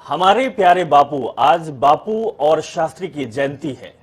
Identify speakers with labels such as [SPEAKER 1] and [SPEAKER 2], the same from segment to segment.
[SPEAKER 1] हमारे प्यारे बापू, आज बापू और शास्त्री की जयंती है।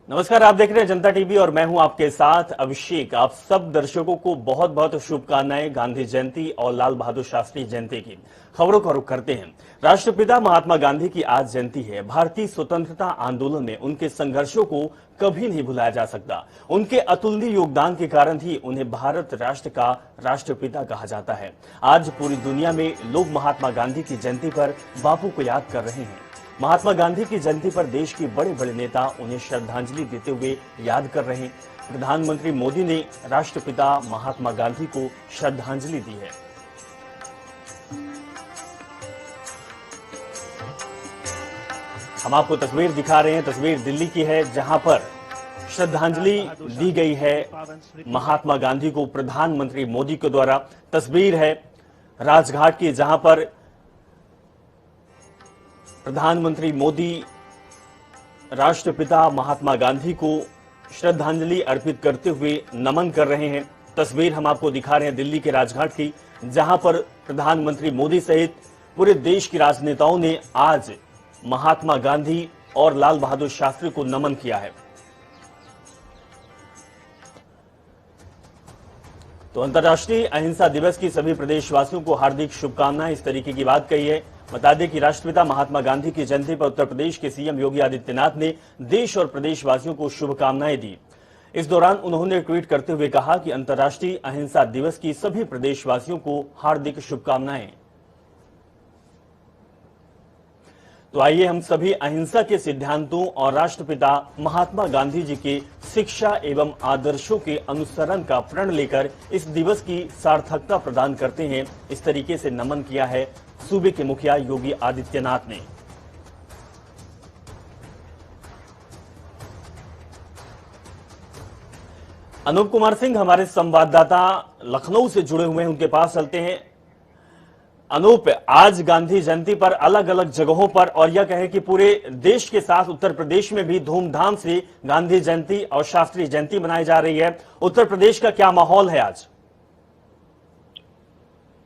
[SPEAKER 1] नमस्कार, आप देख रहे हैं जनता टीवी और मैं हूं आपके साथ अभिषेक। आप सब दर्शकों को बहुत बहुत शुभकामनाएं गांधी जयंती और लाल बहादुर शास्त्री जयंती की। खबरों का रुख करते हैं। राष्ट्रपिता महात्मा गांधी की आज जयंती है। भारतीय स्वतंत्रता आंदोलन में उनके संघर्षों को कभी नहीं भुलाया जा सकता। उनके अतुलनीय योगदान के कारण ही उन्हें भारत राष्ट्र का राष्ट्रपिता कहा जाता है। आज पूरी दुनिया में लोग महात्मा गांधी की जयंती पर बापू को याद कर रहे हैं। महात्मा गांधी की जयंती पर देश के बड़े बड़े नेता उन्हें श्रद्धांजलि देते हुए याद कर रहे हैं। प्रधानमंत्री मोदी ने राष्ट्रपिता महात्मा गांधी को श्रद्धांजलि दी है। हम आपको तस्वीर दिखा रहे हैं। तस्वीर दिल्ली की है, जहां पर श्रद्धांजलि दी गई है महात्मा गांधी को प्रधानमंत्री मोदी के द्वारा। तस्वीर है राजघाट की, जहां पर प्रधानमंत्री मोदी राष्ट्रपिता महात्मा गांधी को श्रद्धांजलि अर्पित करते हुए नमन कर रहे हैं। तस्वीर हम आपको दिखा रहे हैं दिल्ली के राजघाट की, जहां पर प्रधानमंत्री मोदी सहित पूरे देश के राजनेताओं ने आज महात्मा गांधी और लाल बहादुर शास्त्री को नमन किया है। तो अंतर्राष्ट्रीय अहिंसा दिवस की सभी प्रदेशवासियों को हार्दिक शुभकामनाएं। इस तरीके की बात कही है। बता दें कि राष्ट्रपिता महात्मा गांधी की जयंती पर उत्तर प्रदेश के सीएम योगी आदित्यनाथ ने देश और प्रदेशवासियों को शुभकामनाएं दी। इस दौरान उन्होंने ट्वीट करते हुए कहा कि अंतर्राष्ट्रीय अहिंसा दिवस की सभी प्रदेशवासियों को हार्दिक शुभकामनाएं। तो आइए हम सभी अहिंसा के सिद्धांतों और राष्ट्रपिता महात्मा गांधी जी के शिक्षा एवं आदर्शों के अनुसरण का प्रण लेकर इस दिवस की सार्थकता प्रदान करते हैं। इस तरीके से नमन किया है सूबे के मुखिया योगी आदित्यनाथ ने। अनूप कुमार सिंह हमारे संवाददाता लखनऊ से जुड़े हुए हैं, उनके पास चलते हैं। अनूप, आज गांधी जयंती पर अलग अलग जगहों पर और यह कहें कि पूरे देश के साथ उत्तर प्रदेश में भी धूमधाम से गांधी जयंती और शास्त्री जयंती मनाई जा रही है। उत्तर प्रदेश का क्या माहौल है आज?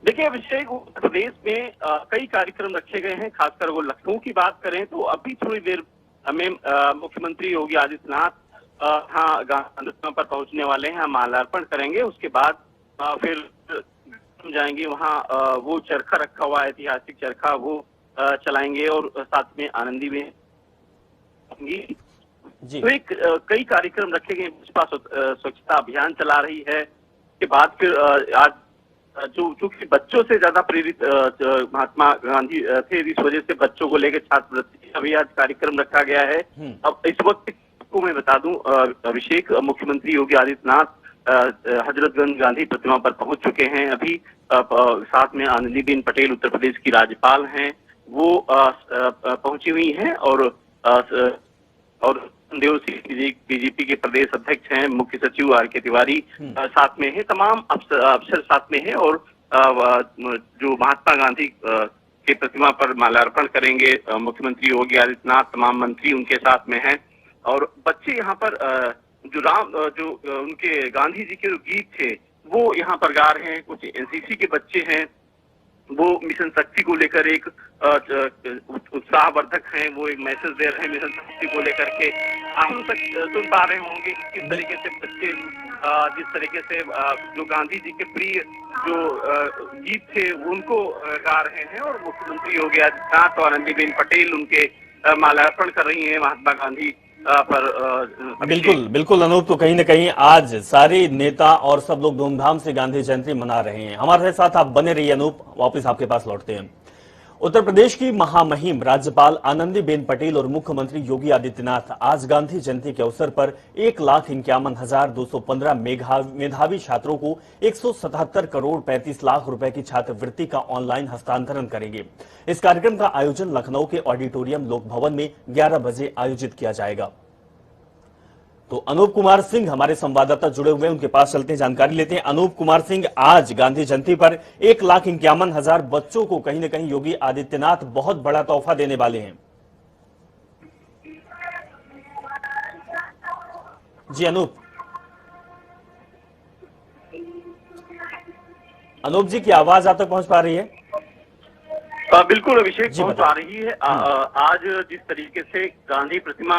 [SPEAKER 2] देखिए अभिषेक, उत्तर प्रदेश में कई कार्यक्रम रखे गए हैं। खासकर वो लखनऊ की बात करें तो अभी थोड़ी देर में मुख्यमंत्री योगी आदित्यनाथ हाँ गांधी पर पहुंचने वाले हैं, माल्यार्पण करेंगे। उसके बाद फिर जाएंगे वहाँ वो चरखा रखा हुआ है, ऐतिहासिक चरखा, वो चलाएंगे और साथ में आनंदी में जी। तो एक कई कार्यक्रम रखे गए। भाजपा स्वच्छता अभियान चला रही है। के बाद फिर आज जो चूंकि बच्चों से ज्यादा प्रेरित महात्मा गांधी थे, इस वजह से बच्चों को लेकर छात्रवृत्ति का भी आज कार्यक्रम रखा गया है। अब इस वक्त को मैं बता दूं अभिषेक, मुख्यमंत्री योगी आदित्यनाथ हजरतगंज गांधी प्रतिमा पर पहुंच चुके हैं। अभी साथ में आनंदीबेन पटेल उत्तर प्रदेश की राज्यपाल हैं, वो पहुंची हुई हैं और देव सिंह बीजेपी के प्रदेश अध्यक्ष हैं, मुख्य सचिव आर.के. तिवारी साथ में है, तमाम अफसर साथ में है और जो महात्मा गांधी के प्रतिमा पर माल्यार्पण करेंगे मुख्यमंत्री योगी आदित्यनाथ, तमाम मंत्री उनके साथ में हैं और बच्चे यहाँ पर जो उनके गांधी जी के जो गीत थे वो यहाँ पर गा रहे हैं। कुछ एनसीसी के बच्चे हैं, वो मिशन शक्ति को लेकर एक उत्साहवर्धक हैं, वो एक मैसेज दे रहे हैं मिशन शक्ति को लेकर के। आप सुन पा रहे होंगे किस तरीके से बच्चे जिस तरीके से जो गांधी जी के प्रिय जो गीत थे उनको गा रहे हैं और मुख्यमंत्री योगी आदित्यनाथ और आनंदीबेन पटेल उनके माल्यार्पण कर रही है महात्मा गांधी पर।
[SPEAKER 1] बिल्कुल अनूप, तो कहीं ना कहीं आज सारे नेता और सब लोग धूमधाम से गांधी जयंती मना रहे हैं। हमारे साथ आप बने रहिए अनूप, वापस आपके पास लौटते हैं। उत्तर प्रदेश की महामहिम राज्यपाल आनंदीबेन पटेल और मुख्यमंत्री योगी आदित्यनाथ आज गांधी जयंती के अवसर पर 1,51,215 मेधावी छात्रों को 177 करोड़ 35 लाख रुपए की छात्रवृत्ति का ऑनलाइन हस्तांतरण करेंगे। इस कार्यक्रम का आयोजन लखनऊ के ऑडिटोरियम लोक भवन में 11 बजे आयोजित किया जाएगा। तो अनूप कुमार सिंह हमारे संवाददाता जुड़े हुए हैं, उनके पास चलते हैं, जानकारी लेते हैं। अनूप कुमार सिंह, आज गांधी जयंती पर 1,51,000 बच्चों को कहीं न कहीं योगी आदित्यनाथ बहुत बड़ा तोहफा देने वाले हैं। जी अनूप जी की आवाज आप तक पहुंच पा रही है?
[SPEAKER 2] बिल्कुल अभिषेक,
[SPEAKER 1] जी
[SPEAKER 2] पहुंच पा
[SPEAKER 1] बताइए।
[SPEAKER 2] रही है। आज जिस तरीके से गांधी प्रतिमा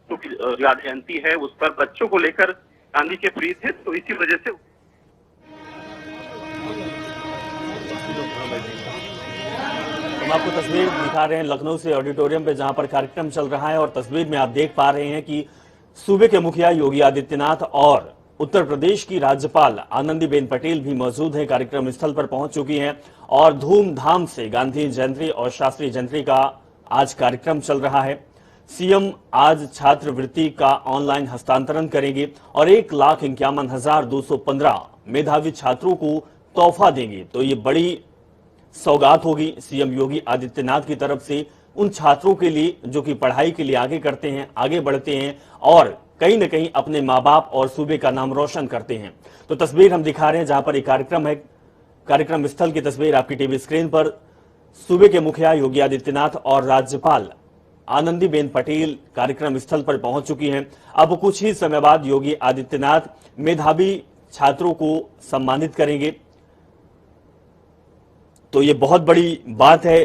[SPEAKER 2] की याद जयंती है, उस पर बच्चों को लेकर गांधी के प्रिय थे, तो इसी वजह से
[SPEAKER 1] हम आपको तस्वीर दिखा रहे हैं लखनऊ से ऑडिटोरियम पे, जहां पर कार्यक्रम चल रहा है। और तस्वीर में आप देख पा रहे हैं कि सूबे के मुखिया योगी आदित्यनाथ और उत्तर प्रदेश की राज्यपाल आनंदीबेन पटेल भी मौजूद हैं, कार्यक्रम स्थल पर पहुंच चुकी हैं। और धूमधाम से गांधी जयंती और शास्त्री जयंती का आज कार्यक्रम चल रहा है। सीएम आज छात्रवृत्ति का ऑनलाइन हस्तांतरण करेंगे और 1,51,215 मेधावी छात्रों को तोहफा देंगे। तो ये बड़ी सौगात होगी सीएम योगी आदित्यनाथ की तरफ से उन छात्रों के लिए जो कि पढ़ाई के लिए आगे करते हैं, आगे बढ़ते हैं और कहीं न कहीं अपने माँ बाप और सूबे का नाम रोशन करते हैं। तो तस्वीर हम दिखा रहे हैं जहां पर एक कार्यक्रम है, कार्यक्रम स्थल की तस्वीर आपकी टीवी स्क्रीन पर। सूबे के मुखिया योगी आदित्यनाथ और राज्यपाल आनंदीबेन पटेल कार्यक्रम स्थल पर पहुंच चुकी हैं। अब कुछ ही समय बाद योगी आदित्यनाथ मेधावी छात्रों को सम्मानित करेंगे। तो ये बहुत बड़ी बात है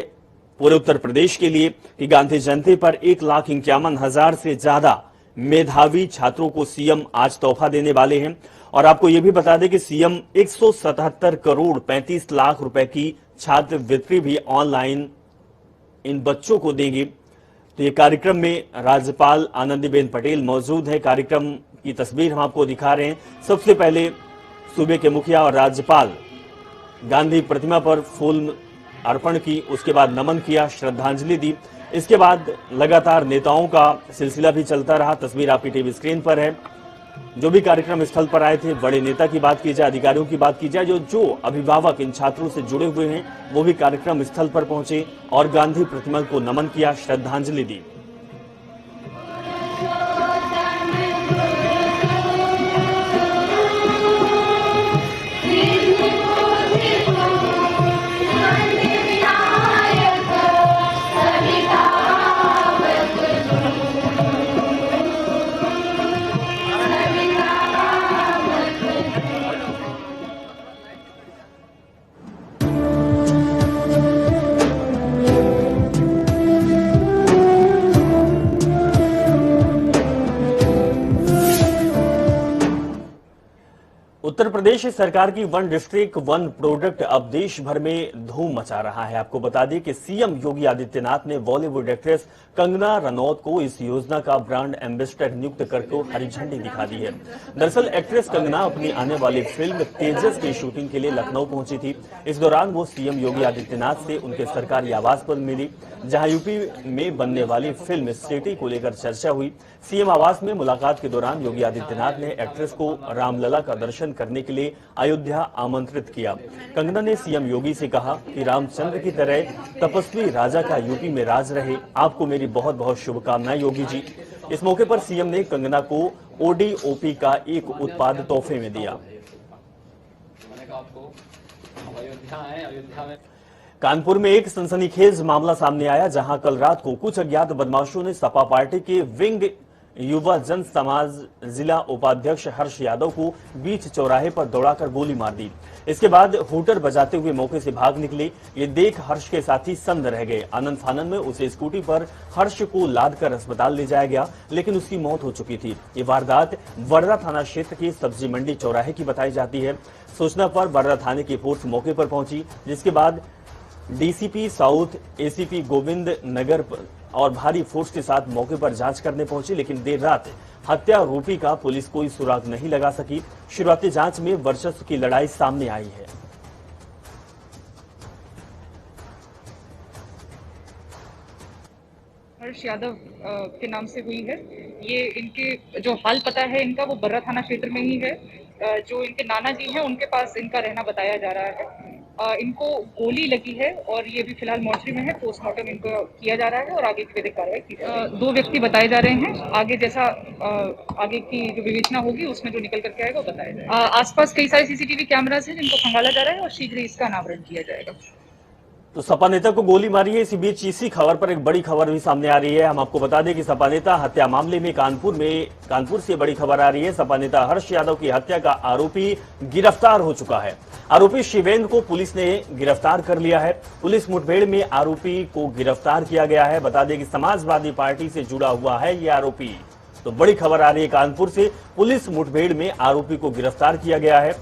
[SPEAKER 1] पूरे उत्तर प्रदेश के लिए कि गांधी जयंती पर 1,51,000 से ज्यादा मेधावी छात्रों को सीएम आज तोहफा देने वाले हैं। और आपको यह भी बता दें कि सीएम 177 करोड़ 35 लाख रुपए की छात्रवृत्ति भी ऑनलाइन इन बच्चों को देंगे। तो ये कार्यक्रम में राज्यपाल आनंदीबेन पटेल मौजूद है। कार्यक्रम की तस्वीर हम आपको दिखा रहे हैं। सबसे पहले सूबे के मुखिया और राज्यपाल गांधी प्रतिमा पर फूल अर्पण की, उसके बाद नमन किया, श्रद्धांजलि दी। इसके बाद लगातार नेताओं का सिलसिला भी चलता रहा। तस्वीर आपकी टीवी स्क्रीन पर है। जो भी कार्यक्रम स्थल पर आए थे, बड़े नेता की बात की जाए, अधिकारियों की बात की जाए, जो अभिभावक इन छात्रों से जुड़े हुए हैं, वो भी कार्यक्रम स्थल पर पहुंचे और गांधी प्रतिमा को नमन किया, श्रद्धांजलि दी। उत्तर प्रदेश सरकार की वन डिस्ट्रिक्ट वन प्रोडक्ट अब देश भर में धूम मचा रहा है। आपको बता दें कि सीएम योगी आदित्यनाथ ने बॉलीवुड एक्ट्रेस कंगना रनौत को इस योजना का ब्रांड एम्बेसडर नियुक्त करके हरी झंडी दिखा दी है। दरअसल एक्ट्रेस कंगना अपनी आने वाली फिल्म तेजस की शूटिंग के लिए लखनऊ पहुंची थी। इस दौरान वो सीएम योगी आदित्यनाथ से उनके सरकारी आवास पर मिली, जहां यूपी में बनने वाली फिल्म सिटी को लेकर चर्चा हुई। सीएम आवास में मुलाकात के दौरान योगी आदित्यनाथ ने एक्ट्रेस को रामलला का दर्शन करने के लिए अयोध्या आमंत्रित किया। कंगना ने सीएम योगी से कहा कि रामचंद्र की तरह तपस्वी राजा का यूपी में राज रहे। आपको मेरी बहुत बहुत शुभकामनाएं योगी जी। इस मौके पर सीएम ने कंगना को ओडीओपी का एक उत्पाद तोहफे में दिया। कानपुर में एक सनसनीखेज मामला सामने आया, जहां कल रात को कुछ अज्ञात बदमाशों ने सपा पार्टी के विंग युवा जन समाज जिला उपाध्यक्ष हर्ष यादव को बीच चौराहे पर दौड़ाकर गोली मार दी। इसके बाद हूटर बजाते हुए मौके से भाग निकले। ये देख हर्ष के साथी सन्न रह गए। आनंद फानन में उसे स्कूटी पर हर्ष को लादकर अस्पताल ले जाया गया, लेकिन उसकी मौत हो चुकी थी। ये वारदात बड़रा थाना क्षेत्र की सब्जी मंडी चौराहे की बताई जाती है। सूचना पर बड़रा थाने की फोर्स मौके पर पहुंची, जिसके बाद DCP south, ACP Govind Nagar और भारी फोर्स के साथ मौके पर जांच करने पहुंची, लेकिन देर रात हत्यारोपी का पुलिस कोई सुराग नहीं लगा सकी। शुरुआती जांच में वर्चस्व की लड़ाई सामने आई है।
[SPEAKER 3] हर्ष यादव के नाम से हुई है। ये इनके जो हाल पता है इनका, वो बर्रा थाना क्षेत्र में ही है। जो इनके नाना जी हैं उनके पास इनका रहना बताया जा रहा है। इनको गोली लगी है और ये भी फिलहाल मॉर्चरी में है। पोस्टमार्टम इनको किया जा रहा है और आगे की विधिक कार्रवाई की जा रही है। 2 व्यक्ति बताए जा रहे हैं। आगे जैसा आगे की जो विवेचना होगी उसमें जो निकल करके आएगा वो बताया जाएगा। आसपास कई सारे सीसीटीवी कैमरास हैं जिनको खंगाला जा रहा है और शीघ्र ही इसका अनावरण किया जाएगा।
[SPEAKER 1] तो सपा नेता को गोली मारी है। इसी बीच इसी खबर पर एक बड़ी खबर भी सामने आ रही है। हम आपको बता दें कि सपा नेता हत्या मामले में कानपुर से बड़ी खबर आ रही है। सपा नेता हर्ष यादव की हत्या का आरोपी गिरफ्तार हो चुका है। आरोपी शिवेंद्र को पुलिस ने गिरफ्तार कर लिया है। पुलिस मुठभेड़ में आरोपी को गिरफ्तार किया गया है। बता दें कि समाजवादी पार्टी से जुड़ा हुआ है ये आरोपी। तो बड़ी खबर आ रही है कानपुर से, पुलिस मुठभेड़ में आरोपी को गिरफ्तार किया गया है।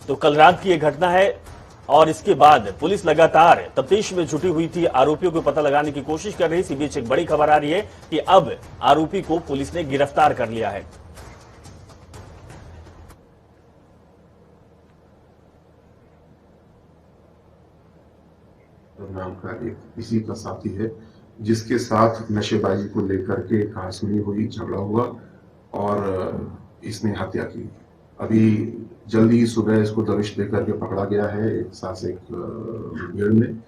[SPEAKER 1] तो कल रात की यह घटना है और इसके बाद पुलिस लगातार तफ्तीश में जुटी हुई थी, आरोपियों को पता लगाने की कोशिश कर रही। इसी बीच एक बड़ी खबर आ रही है कि अब आरोपी को पुलिस ने गिरफ्तार कर लिया है।
[SPEAKER 4] नाम का एक इसी का साथी है जिसके साथ नशेबाजी को लेकर के कहासुनी हुई, झगड़ा हुआ और इसने हत्या की। अभी जल्दी सुबह इसको दबिश देकर के पकड़ा गया है एक साथ एक मुठभेड़ में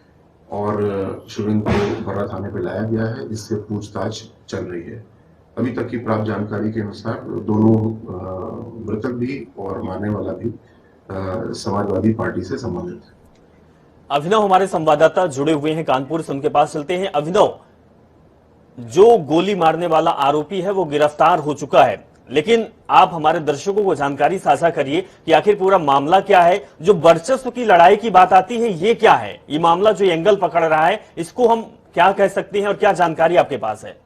[SPEAKER 4] और शिवेंद्र को बर्रा थाने पे लाया गया है। इससे पूछताछ चल रही है। अभी तक की प्राप्त जानकारी के अनुसार दोनों मृतक भी और मारने वाला भी समाजवादी पार्टी से संबंधित है।
[SPEAKER 1] अभिनव हमारे संवाददाता जुड़े हुए हैं कानपुर से, उनके पास चलते हैं। अभिनव, जो गोली मारने वाला आरोपी है वो गिरफ्तार हो चुका है, लेकिन आप हमारे दर्शकों को जानकारी साझा करिए कि आखिर पूरा मामला क्या है। जो वर्चस्व की लड़ाई की बात आती है ये क्या है? ये मामला जो एंगल पकड़ रहा है इसको हम क्या कह सकते हैं और क्या जानकारी आपके पास है?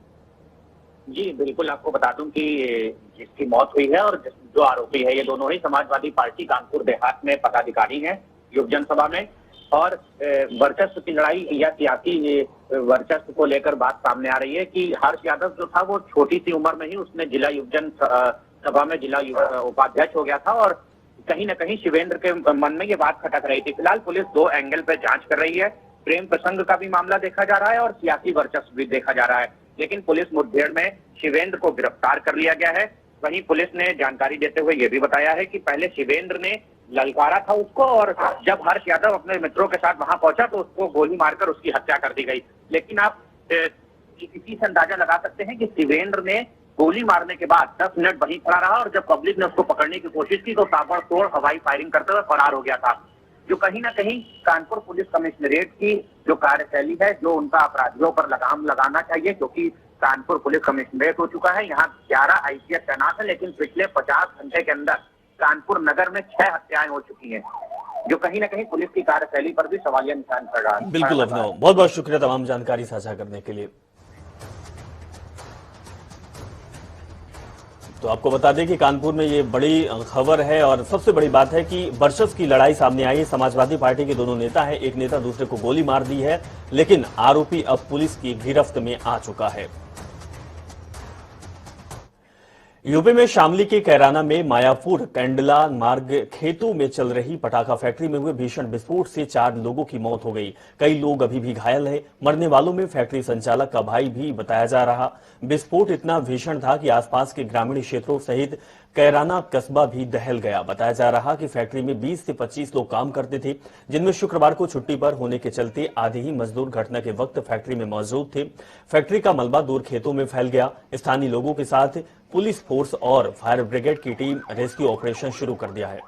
[SPEAKER 5] जी बिल्कुल, आपको बता दूं कि जिसकी मौत हुई है और जो आरोपी है ये दोनों ही समाजवादी पार्टी कानपुर देहात में पदाधिकारी हैं युव जनसभा में। और वर्चस्व की लड़ाई या सियासी वर्चस्व को लेकर बात सामने आ रही है कि हर्ष यादव जो था वो छोटी सी उम्र में ही उसने जिला युव जनसभा में जिला उपाध्यक्ष हो गया था और कहीं ना कहीं शिवेंद्र के मन में ये बात खटक रही थी। फिलहाल पुलिस दो एंगल पे जांच कर रही है। प्रेम प्रसंग का भी मामला देखा जा रहा है और सियासी वर्चस्व भी देखा जा रहा है, लेकिन पुलिस मुठभेड़ में शिवेंद्र को गिरफ्तार कर लिया गया है। वहीं पुलिस ने जानकारी देते हुए यह भी बताया है कि पहले शिवेंद्र ने ललकारा था उसको और जब हर्ष यादव अपने मित्रों के साथ वहां पहुंचा तो उसको गोली मारकर उसकी हत्या कर दी गई। लेकिन आप इसी से अंदाजा लगा सकते हैं कि शिवेंद्र ने गोली मारने के बाद 10 मिनट वहीं खड़ा रहा और जब पब्लिक ने उसको पकड़ने की कोशिश की तो ताबड़तोड़ हवाई फायरिंग करते हुए फरार हो गया था। जो कहीं ना कहीं कानपुर पुलिस कमिश्नरेट की जो कार्यशैली है, जो उनका अपराधियों पर लगाम लगाना चाहिए, क्योंकि कानपुर पुलिस कमिश्नरेट हो चुका है, यहाँ 11 आईपीएस तैनात है, लेकिन पिछले 50 घंटे के अंदर कानपुर नगर में 6 हत्याएं हो चुकी हैं, जो कहीं ना कहीं पुलिस की कार्यशैली पर भी सवालिया निशान खड़ा रहा है।
[SPEAKER 1] बिल्कुल अभिनव, बहुत बहुत शुक्रिया तमाम जानकारी साझा करने के लिए। तो आपको बता दें कि कानपुर में ये बड़ी खबर है और सबसे बड़ी बात है कि वर्चस्व की लड़ाई सामने आई है। समाजवादी पार्टी के दोनों नेता हैं, एक नेता दूसरे को गोली मार दी है, लेकिन आरोपी अब पुलिस की गिरफ्त में आ चुका है। यूपी में शामली के कैराना में मायापुर कैंडला मार्ग खेतों में चल रही पटाखा फैक्ट्री में हुए भीषण विस्फोट से 4 लोगों की मौत हो गई। कई लोग अभी भी घायल हैं। मरने वालों में फैक्ट्री संचालक का भाई भी बताया जा रहा। विस्फोट इतना भीषण था कि आसपास के ग्रामीण क्षेत्रों सहित कैराना कस्बा भी दहल गया। बताया जा रहा कि फैक्ट्री में 20 से 25 लोग काम करते थे, जिनमें शुक्रवार को छुट्टी पर होने के चलते आधे ही मजदूर घटना के वक्त फैक्ट्री में मौजूद थे। फैक्ट्री का मलबा दूर खेतों में फैल गया। स्थानीय लोगों के साथ पुलिस फोर्स और फायर ब्रिगेड की टीम रेस्क्यू ऑपरेशन शुरू कर दिया है।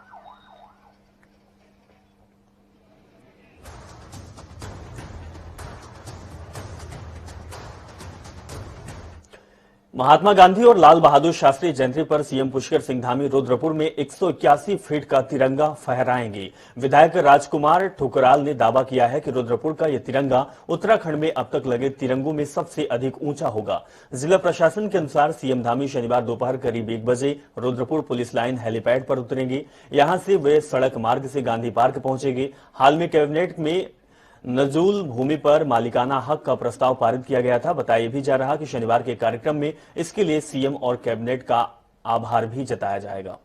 [SPEAKER 1] महात्मा गांधी और लाल बहादुर शास्त्री जयंती पर सीएम पुष्कर सिंह धामी रुद्रपुर में 181 फीट का तिरंगा फहराएंगे। विधायक राजकुमार ठुकराल ने दावा किया है कि रुद्रपुर का यह तिरंगा उत्तराखंड में अब तक लगे तिरंगों में सबसे अधिक ऊंचा होगा। जिला प्रशासन के अनुसार सीएम धामी शनिवार दोपहर करीब 1 बजे रुद्रपुर पुलिस लाइन हेलीपैड पर उतरेंगे। यहां से वे सड़क मार्ग से गांधी पार्क पहुंचेंगे। हाल में कैबिनेट में नजूल भूमि पर मालिकाना हक का प्रस्ताव पारित किया गया था। बताया भी जा रहा कि शनिवार के कार्यक्रम में इसके लिए सीएम और कैबिनेट का आभार भी जताया जाएगा।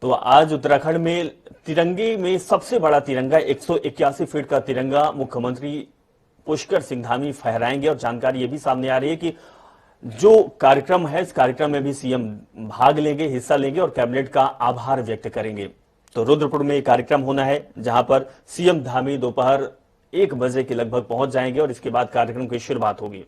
[SPEAKER 1] तो आज उत्तराखंड में तिरंगे में सबसे बड़ा तिरंगा 181 फीट का तिरंगा मुख्यमंत्री पुष्कर सिंह धामी फहराएंगे और जानकारी ये भी सामने आ रही है कि जो कार्यक्रम है इस कार्यक्रम में भी सीएम भाग लेंगे, हिस्सा लेंगे और कैबिनेट का आभार व्यक्त करेंगे। तो रुद्रपुर में एक कार्यक्रम होना है जहां पर सीएम धामी दोपहर 1 बजे के लगभग पहुंच जाएंगे और इसके बाद कार्यक्रम की शुरुआत होगी।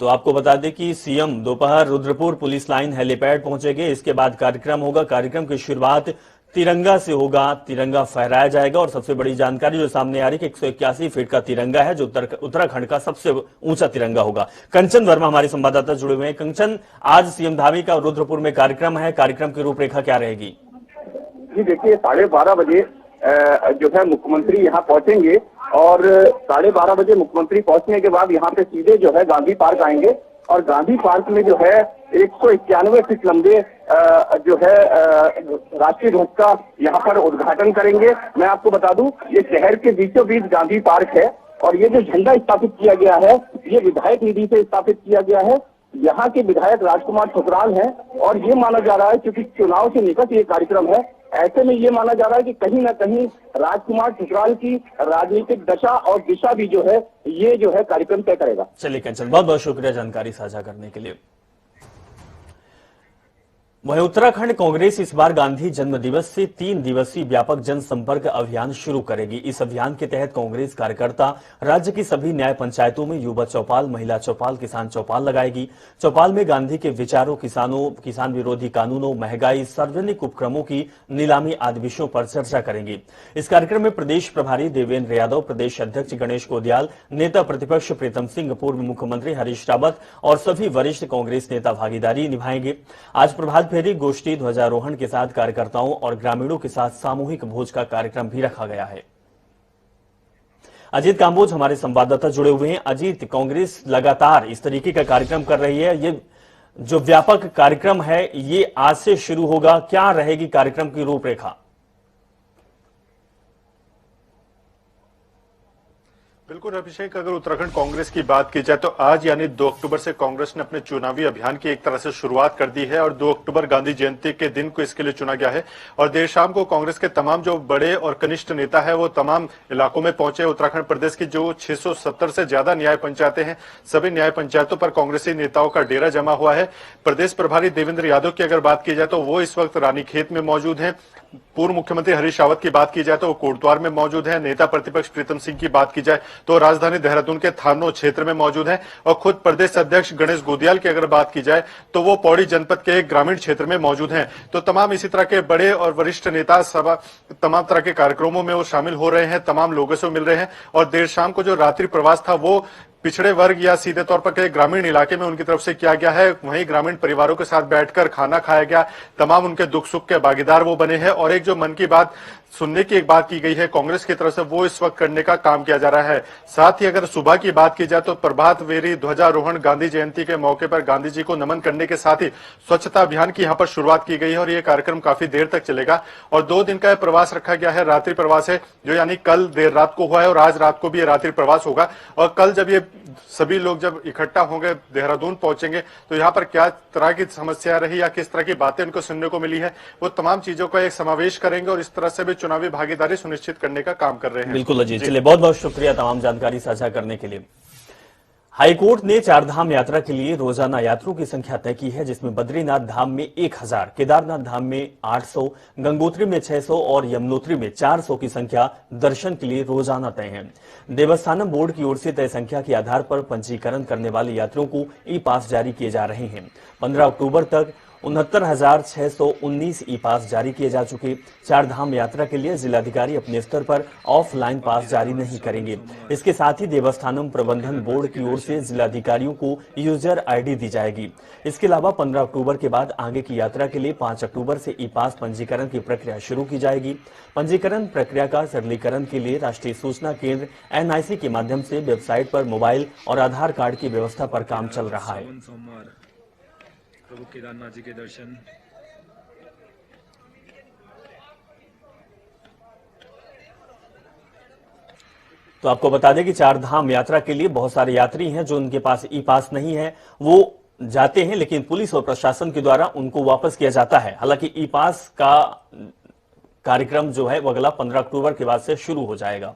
[SPEAKER 1] तो आपको बता दें कि सीएम दोपहर रुद्रपुर पुलिस लाइन हेलीपैड पहुंचेंगे। इसके बाद कार्यक्रम होगा। कार्यक्रम की शुरुआत तिरंगा से होगा। तिरंगा फहराया जाएगा और सबसे बड़ी जानकारी जो सामने आ रही है कि 181 फीट का तिरंगा है, जो उत्तराखंड का सबसे ऊंचा तिरंगा होगा। कंचन वर्मा हमारे संवाददाता जुड़े हुए हैं। कंचन, आज सीएम धामी का रुद्रपुर में कार्यक्रम है। कार्यक्रम की रूपरेखा क्या रहेगी?
[SPEAKER 6] जी देखिए, 12:30 बजे जो है मुख्यमंत्री यहाँ पहुंचेंगे और 12:30 बजे मुख्यमंत्री पहुंचने के बाद यहाँ पे सीधे जो है गांधी पार्क आएंगे और गांधी पार्क में जो है 191 फीट लंबे जो है राष्ट्रीय ध्वज का यहाँ पर उद्घाटन करेंगे। मैं आपको बता दूं, ये शहर के बीचों बीच गांधी पार्क है और ये जो झंडा स्थापित किया गया है ये विधायक निधि से स्थापित किया गया है। यहाँ के विधायक राजकुमार ठुकराल हैं और ये माना जा रहा है, क्योंकि चुनाव से निकट ये कार्यक्रम है, ऐसे में ये माना जा रहा है कि कहीं ना कहीं राजकुमार ठुकराल की राजनीतिक दशा और दिशा भी जो है ये जो है कार्यक्रम तय करेगा।
[SPEAKER 1] चलिए कंचन, बहुत बहुत शुक्रिया जानकारी साझा करने के लिए। वहीं उत्तराखंड कांग्रेस इस बार गांधी जन्म दिवस से 3 दिवसीय व्यापक जनसंपर्क अभियान शुरू करेगी। इस अभियान के तहत कांग्रेस कार्यकर्ता राज्य की सभी न्याय पंचायतों में युवा चौपाल, महिला चौपाल, किसान चौपाल लगाएगी। चौपाल में गांधी के विचारों, किसान विरोधी कानूनों, महंगाई, सार्वजनिक उपक्रमों की नीलामी आदि विषयों पर चर्चा करेंगी। इस कार्यक्रम में प्रदेश प्रभारी देवेंद्र यादव, प्रदेश अध्यक्ष गणेश गोदियाल, नेता प्रतिपक्ष प्रीतम सिंह, पूर्व मुख्यमंत्री हरीश रावत और सभी वरिष्ठ कांग्रेस नेता भागीदारी निभाएंगे। आज प्रभात फेरी, गोष्ठी, ध्वजारोहण के साथ कार्यकर्ताओं और ग्रामीणों के साथ सामूहिक भोज का कार्यक्रम भी रखा गया है। अजीत कांबोज हमारे संवाददाता जुड़े हुए हैं। अजीत, कांग्रेस लगातार इस तरीके का कार्यक्रम कर रही है। ये जो व्यापक कार्यक्रम है ये आज से शुरू होगा। क्या रहेगी कार्यक्रम की रूपरेखा?
[SPEAKER 7] बिल्कुल अभिषेक, अगर उत्तराखंड कांग्रेस की बात की जाए तो आज यानी 2 अक्टूबर से कांग्रेस ने अपने चुनावी अभियान की एक तरह से शुरुआत कर दी है और 2 अक्टूबर गांधी जयंती के दिन को इसके लिए चुना गया है। और देर शाम को कांग्रेस के तमाम जो बड़े और कनिष्ठ नेता है वो तमाम इलाकों में पहुंचे। उत्तराखंड प्रदेश की जो 670 से ज्यादा न्याय पंचायतें हैं, सभी न्याय पंचायतों पर कांग्रेसी नेताओं का डेरा जमा हुआ है। प्रदेश प्रभारी देवेंद्र यादव की अगर बात की जाए तो वो इस वक्त रानीखेत में मौजूद है। पूर्व मुख्यमंत्री हरीश रावत की बात की जाए तो वो कोटद्वार में मौजूद है। नेता प्रतिपक्ष प्रीतम सिंह की बात की जाए तो राजधानी देहरादून के थानो क्षेत्र में मौजूद है और खुद प्रदेश अध्यक्ष गणेश गोदियाल की अगर बात की जाए तो वो पौड़ी जनपद के एक ग्रामीण क्षेत्र में मौजूद हैं। तो तमाम इसी तरह के बड़े और वरिष्ठ नेता सभा तमाम तरह के कार्यक्रमों में वो शामिल हो रहे हैं, तमाम लोगों से मिल रहे हैं। और देर शाम को जो रात्रि प्रवास था वो पिछड़े वर्ग या सीधे तौर पर ग्रामीण इलाके में उनकी तरफ से किया गया है। वहीं ग्रामीण परिवारों के साथ बैठकर खाना खाया गया, तमाम उनके दुख सुख के भागीदार वो बने हैं। और एक जो मन की बात सुनने की एक बात की गई है कांग्रेस की तरफ से, वो इस वक्त करने का काम किया जा रहा है। साथ ही अगर सुबह की बात की जाए तो प्रभात फेरी, ध्वजारोहण, गांधी जयंती के मौके पर गांधी जी को नमन करने के साथ ही स्वच्छता अभियान की यहाँ पर शुरुआत की गई है और ये कार्यक्रम काफी देर तक चलेगा। और 2 दिन का प्रवास रखा गया है, रात्रि प्रवास है, जो यानी कल देर रात को हुआ है और आज रात को भी ये रात्रि प्रवास होगा। और कल जब ये सभी लोग जब इकट्ठा होंगे, देहरादून पहुंचेंगे, तो यहाँ पर क्या तरह की समस्या रही या किस तरह की बातें उनको सुनने को मिली है, वो तमाम चीजों का एक समावेश करेंगे और इस तरह से भी चुनावी भागीदारी सुनिश्चित करने का काम कर रहे हैं।
[SPEAKER 1] बिल्कुल अजीत, चलिए बहुत बहुत शुक्रिया तमाम जानकारी साझा करने के लिए। हाईकोर्ट ने 4 धाम यात्रा के लिए रोजाना यात्रियों की संख्या तय की है, जिसमें बद्रीनाथ धाम में 1000, केदारनाथ धाम में 800, गंगोत्री में 600 और यमुनोत्री में 400 की संख्या दर्शन के लिए रोजाना तय है। देवस्थानम बोर्ड की ओर से तय संख्या के आधार पर पंजीकरण करने वाले यात्रियों को ई पास जारी किए जा रहे हैं। 15 अक्टूबर तक 69,619 ई पास जारी किए जा चुके। 4 धाम यात्रा के लिए जिलाधिकारी अपने स्तर पर ऑफलाइन पास जारी नहीं करेंगे। इसके साथ ही देवस्थानम प्रबंधन बोर्ड की ओर से जिलाधिकारियों को यूजर आईडी दी जाएगी। इसके अलावा 15 अक्टूबर के बाद आगे की यात्रा के लिए 5 अक्टूबर से ई पास पंजीकरण की प्रक्रिया शुरू की जाएगी। पंजीकरण प्रक्रिया का सरलीकरण के लिए राष्ट्रीय सूचना केंद्र NIC के माध्यम से वेबसाइट पर मोबाइल और आधार कार्ड की व्यवस्था पर काम चल रहा है।
[SPEAKER 8] प्रभु केदारनाथ जी के दर्शन।
[SPEAKER 1] तो आपको बता दें कि 4 धाम यात्रा के लिए बहुत सारे यात्री हैं जो उनके पास ई पास नहीं है, वो जाते हैं लेकिन पुलिस और प्रशासन के द्वारा उनको वापस किया जाता है। हालांकि ई पास का कार्यक्रम जो है वो अगला 15 अक्टूबर के बाद से शुरू हो जाएगा।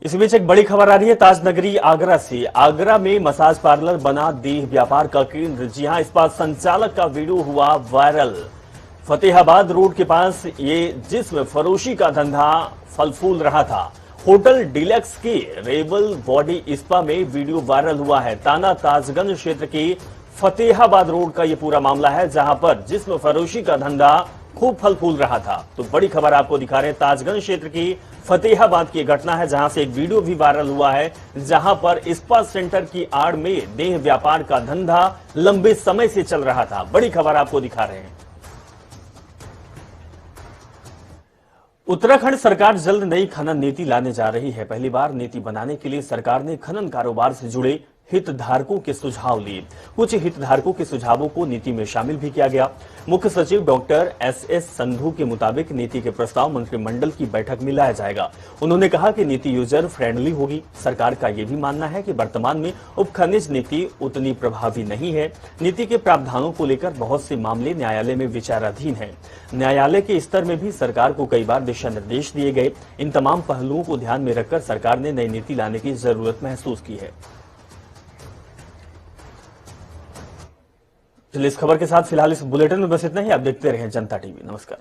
[SPEAKER 1] इस बीच एक बड़ी खबर आ रही है ताजनगरी आगरा से। आगरा में मसाज पार्लर बना देह व्यापार का केंद्र। जी हां, इस बार संचालक का वीडियो हुआ वायरल। फतेहाबाद रोड के पास ये जिस्म फरोशी का धंधा फल फूल रहा था। होटल डिलक्स की रेबल बॉडी स्पा में वीडियो वायरल हुआ है। ताना ताजगंज क्षेत्र की फतेहाबाद रोड का यह पूरा मामला है, जहां पर जिस्म फरोशी का धंधा खूब फल फूल रहा था। तो बड़ी खबर आपको दिखा रहे हैं, ताजगंज क्षेत्र की फतेहाबाद की घटना है, जहां से एक वीडियो भी वायरल हुआ है, जहां पर स्पा सेंटर की आड़ में देह व्यापार का धंधा लंबे समय से चल रहा था। बड़ी खबर आपको दिखा रहे हैं। उत्तराखंड सरकार जल्द नई खनन नीति लाने जा रही है। पहली बार नीति बनाने के लिए सरकार ने खनन कारोबार से जुड़े हितधारकों के सुझाव लिए। कुछ हितधारकों के सुझावों को नीति में शामिल भी किया गया। मुख्य सचिव डॉक्टर एस संधू के मुताबिक नीति के प्रस्ताव मंत्रिमंडल की बैठक में लाया जाएगा। उन्होंने कहा कि नीति यूजर फ्रेंडली होगी। सरकार का यह भी मानना है कि वर्तमान में उपखनिज नीति उतनी प्रभावी नहीं है। नीति के प्रावधानों को लेकर बहुत से मामले न्यायालय में विचाराधीन है। न्यायालय के स्तर में भी सरकार को कई बार दिशा निर्देश दिए गए। इन तमाम पहलुओं को ध्यान में रखकर सरकार ने नई नीति लाने की जरूरत महसूस की है। चलिए, इस खबर के साथ फिलहाल इस बुलेटिन में बस इतना ही। आप देखते रहें जनता टीवी। नमस्कार।